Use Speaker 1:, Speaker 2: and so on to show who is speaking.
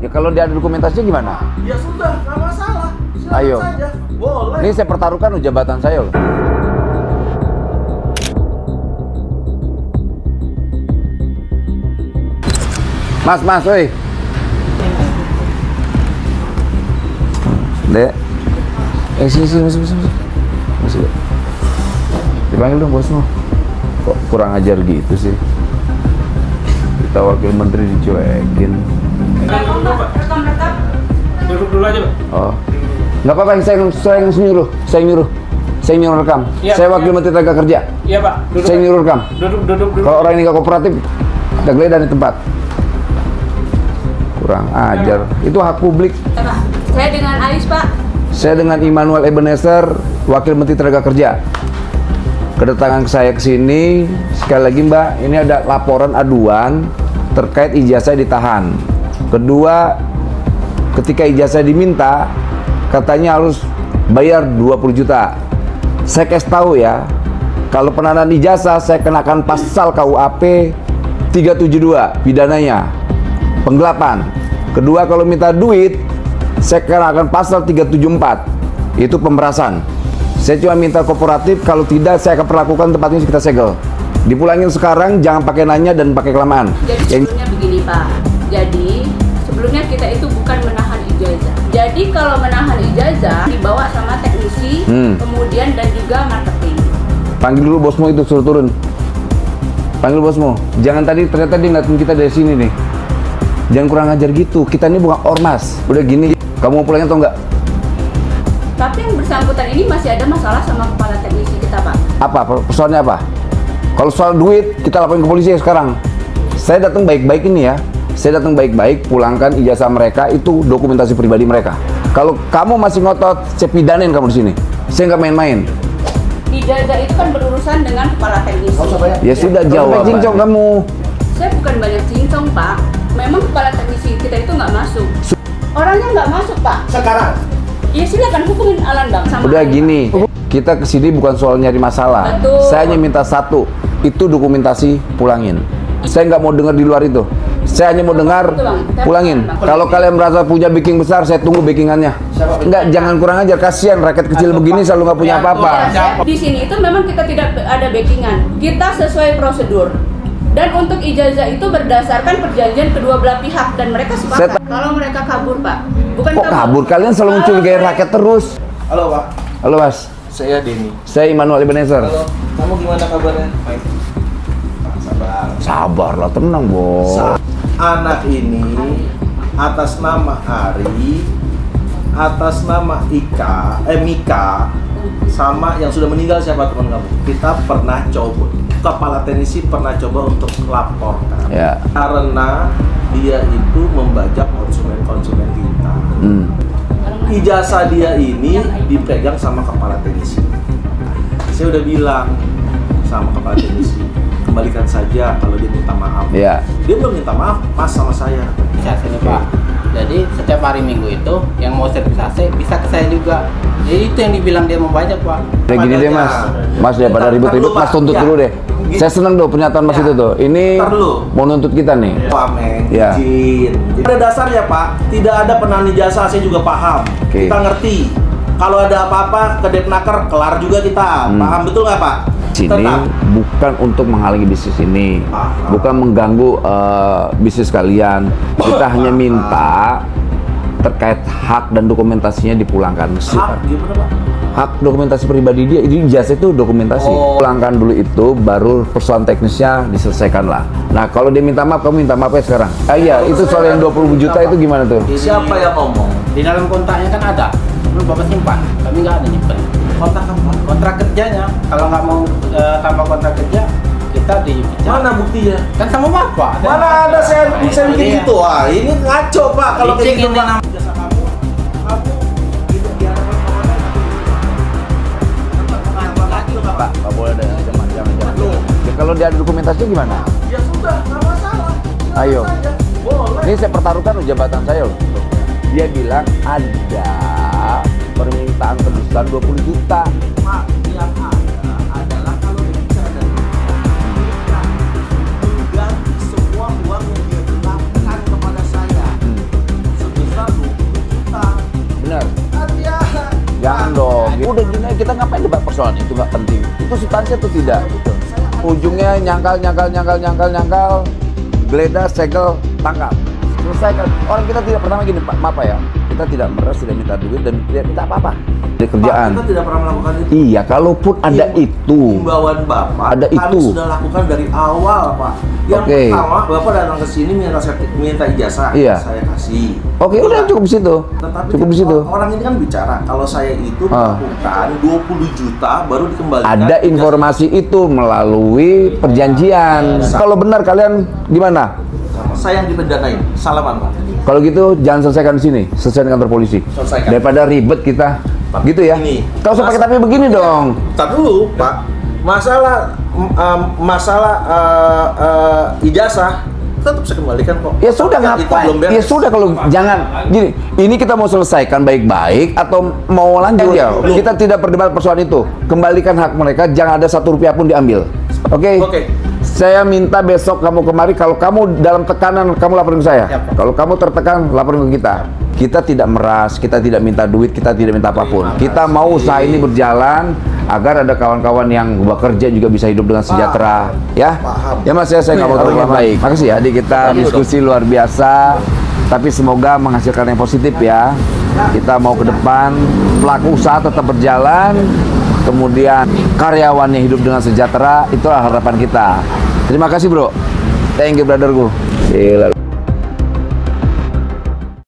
Speaker 1: Ya kalau dia ada dokumentasinya gimana?
Speaker 2: Ya sudah, nggak masalah. Silakan
Speaker 1: Ayo.
Speaker 2: saja. Boleh.
Speaker 1: Ini saya pertaruhkan loh jabatan saya loh. Mas, woi. Dek. Sini. Masuk. Dipanggil dong bosmu. Kok kurang ajar gitu sih? Kita wakil menteri dicuekin.
Speaker 3: Rekam.
Speaker 2: Duduk dulu aja, Pak.
Speaker 1: Oh. Nggak apa-apa, saya nyuruh. Saya nyuruh rekam.
Speaker 2: Ya,
Speaker 1: Saya wakil menteri tenaga kerja.
Speaker 2: Iya, Pak. Duduk.
Speaker 1: Saya nyuruh rekam.
Speaker 2: Duduk.
Speaker 1: Kalau orang ini nggak kooperatif, kita geledah di tempat. Kurang ajar. Itu hak publik.
Speaker 3: Pak, saya dengan Ais, Pak.
Speaker 1: Saya dengan Immanuel Ebenezer, wakil menteri tenaga kerja. Kedatangan saya ke sini, sekali lagi Mbak, ini ada laporan aduan terkait ijazah ditahan. Kedua, ketika ijazah diminta, katanya harus bayar 20 juta. Saya kasih tahu ya, kalau penahanan ijazah saya kenakan pasal KUHP 372 pidananya, penggelapan. Kedua, kalau minta duit, saya kenakan pasal 374, itu pemerasan. Saya cuma minta kooperatif, kalau tidak saya akan perlakukan tempat ini kita segel. Dipulangin sekarang, jangan pakai nanya dan pakai kelamaan.
Speaker 3: Jadi sebelumnya begini, Pak. Jadi sebelumnya kita itu bukan menahan ijazah. Jadi kalau menahan ijazah dibawa sama teknisi, kemudian dan juga marketing.
Speaker 1: Panggil dulu bosmu itu, suruh turun. Panggil bosmu. Jangan tadi ternyata dia ngeliatin kita dari sini nih. Jangan kurang ajar gitu. Kita ini bukan ormas. Udah gini, kamu mau pulangin atau enggak?
Speaker 3: Tapi yang bersangkutan ini masih ada masalah sama kepala teknisi kita, Pak.
Speaker 1: Apa? Persoalannya apa? Kalau soal duit, kita laporin ke polisi sekarang. Saya datang baik-baik ini ya. Saya datang baik-baik, pulangkan ijazah mereka, itu dokumentasi pribadi mereka. Kalau kamu masih ngotot, saya pidanin kamu di sini. Saya nggak main-main.
Speaker 3: Ijazah itu kan berurusan dengan kepala teknisi.
Speaker 1: Ya sudah, jawab. Cincong kamu.
Speaker 3: Saya bukan banyak cincong, Pak. Memang kepala teknisi kita itu nggak masuk. Orangnya nggak masuk, Pak.
Speaker 2: Sekarang.
Speaker 3: Ya silakan hubungin Alan, Bang. Sama
Speaker 1: Udah
Speaker 3: Alan,
Speaker 1: gini, kita kesini bukan soal nyari masalah.
Speaker 3: Betul.
Speaker 1: Saya hanya minta satu, itu dokumentasi pulangin. Saya nggak mau dengar di luar itu. Saya hanya mau dengar
Speaker 3: Betul, Bang.
Speaker 1: pulangin. Kalau kalian merasa punya backing besar, saya tunggu backingannya. Enggak, jangan kurang ajar. Kasihan rakyat kecil begini selalu nggak punya apa-apa.
Speaker 3: Di sini itu memang kita tidak ada backingan. Kita sesuai prosedur. Dan untuk ijazah itu berdasarkan perjanjian kedua belah pihak dan mereka sepakat. Kalau mereka kabur, Pak. Bukan
Speaker 1: Kok kabur? Kalian selalu muncul kayak rakyat terus.
Speaker 2: Halo, Pak.
Speaker 1: Halo Mas,
Speaker 2: Saya Denny.
Speaker 1: saya Immanuel Ebenezer.
Speaker 2: Halo. Kamu gimana kabarnya? Baik. Sabar.
Speaker 1: Sabarlah, tenang bos.
Speaker 2: Anak ini atas nama Ari, atas nama Mika, sama yang sudah meninggal siapa teman kamu? Kita pernah coba, kepala teknisi pernah coba untuk melaporkan.
Speaker 1: Ya.
Speaker 2: Karena dia itu membajak konsumen kita. Ijazah dia ini dipegang sama kepala teknisi. Saya udah bilang sama kepala teknisi, kembalikan saja kalau dia minta maaf.
Speaker 1: Ya.
Speaker 2: Dia belum minta maaf, Mas, sama saya.
Speaker 4: Bisa sini Pak. Jadi setiap hari Minggu itu yang mau servisasi bisa ke saya juga. Jadi itu yang dibilang dia membajak Pak.
Speaker 1: Udah gini deh Mas, Mas daripada ribut-ribut, Mas tuntut dulu deh. Saya seneng tuh pernyataan Mas itu tuh. Ini
Speaker 2: Ntar dulu.
Speaker 1: mau nuntut kita nih.
Speaker 2: Pamen,
Speaker 1: Ya.
Speaker 2: izin. Pada dasarnya Pak, tidak ada penahan ijazah, saya juga paham.
Speaker 1: Oke.
Speaker 2: Kita ngerti. Kalau ada apa-apa ke Depnaker, kelar juga kita. Paham betul nggak Pak?
Speaker 1: Sini
Speaker 2: Tetap.
Speaker 1: bukan untuk menghalangi bisnis ini,
Speaker 2: Paham.
Speaker 1: bukan mengganggu bisnis kalian. Kita hanya minta terkait hak dan dokumentasinya dipulangkan.
Speaker 2: Hak gimana Pak?
Speaker 1: Hak dokumentasi pribadi dia, itu ijazah itu dokumentasi.
Speaker 2: Oh.
Speaker 1: Pulangkan dulu itu, baru persoalan teknisnya diselesaikan lah. Nah kalau dia minta maaf, kamu minta maaf ya sekarang. Iya, itu soal yang 20 juta itu gimana tuh?
Speaker 2: Siapa yang ngomong?
Speaker 4: Di dalam kontraknya kan ada. Belum Bapak simpan. Kami nggak ada nyimpen.
Speaker 2: Kontrak apa?
Speaker 4: Kontrak kerjanya. Kalau nggak mau tambah kontrak kerja, kita dipecat.
Speaker 2: Mana buktinya?
Speaker 4: Kan sama Bapak.
Speaker 2: Mana ada saya bisa bikin
Speaker 4: Iya.
Speaker 2: gitu? Wah, ini ngaco Pak kalau kayak
Speaker 4: Dicek
Speaker 2: gitu
Speaker 4: ini
Speaker 2: Pak. Jasa kamu hidup di hadapan orang lain.
Speaker 1: Pak, nggak boleh ada jangan. Ya, kalau dia ada dokumentasinya gimana?
Speaker 2: Ya sudah, nggak masalah. Silakan
Speaker 1: Ayo.
Speaker 2: saja. Boleh.
Speaker 1: Ini saya pertaruhkan loh jabatan saya loh. Dia bilang ada permintaan tebusan 20 juta.
Speaker 2: Pak, yang ada adalah kalau dia bicara dari kita mengganti semua uang yang dia gelapkan kepada saya.
Speaker 1: kita ngapain debat persoalan itu, nggak penting. Itu substansi atau tidak. Ujungnya nyangkal, geledah, segel, tangkap. Selesaikan. Orang kita tidak pertama gini, Pak, maaf ya. Kita tidak meres, tidak minta duit, dan tidak minta apa-apa. Dari kerjaan.
Speaker 2: Pak, kita tidak pernah melakukan itu.
Speaker 1: Iya, kalaupun ada itu.
Speaker 2: Himbauan Bapak,
Speaker 1: Ada
Speaker 2: kami
Speaker 1: itu.
Speaker 2: sudah lakukan dari awal, Pak. Yang
Speaker 1: Oke.
Speaker 2: pertama, Bapak datang ke sini minta ijazah,
Speaker 1: Iya.
Speaker 2: saya kasih.
Speaker 1: Oke, udah cukup di situ.
Speaker 2: Tetapi
Speaker 1: Cukup di situ.
Speaker 2: orang ini kan bicara, kalau saya itu melakukan 20 juta baru dikembalikan.
Speaker 1: Ada informasi itu melalui perjanjian. Kalau benar kalian gimana?
Speaker 2: Saya yang dipidanain. Salaman, Pak.
Speaker 1: Kalau gitu jangan selesaikan di sini, selesaikan di kantor polisi.
Speaker 2: Selesaikan.
Speaker 1: Daripada ribet kita, gitu ya.
Speaker 2: Ini.
Speaker 1: Kalau usah pakai tapi begini dong.
Speaker 2: Tar dulu, Pak. Masalah ijazah tetap saya kembalikan kok.
Speaker 1: Ya sudah
Speaker 2: Itu
Speaker 1: ngapain?
Speaker 2: belum beres.
Speaker 1: Ya sudah kalau jangan gini. Ini kita mau selesaikan baik-baik atau mau lanjut ya? Kita tidak berdebat persoalan itu. Kembalikan hak mereka, jangan ada 1 rupiah pun diambil. Oke?
Speaker 2: Oke.
Speaker 1: Saya minta besok kamu kemari. Kalau kamu dalam tekanan, kamu laporin ke saya.
Speaker 4: Siap, Pak.
Speaker 1: Kalau kamu tertekan, laporin ke kita. Kita tidak meras, kita tidak minta duit, kita tidak minta apapun. Kita mau usaha ini berjalan agar ada kawan-kawan yang bekerja juga bisa hidup dengan sejahtera. Ya,
Speaker 2: Paham.
Speaker 1: ya Mas, saya nggak mau terlalu baik. Makasih ya, adik kita diskusi luar biasa. Tapi semoga menghasilkan yang positif ya. Kita mau ke depan, pelaku usaha tetap berjalan. Kemudian karyawannya hidup dengan sejahtera, itulah harapan kita. Terima kasih bro, thank you brotherku. Gila.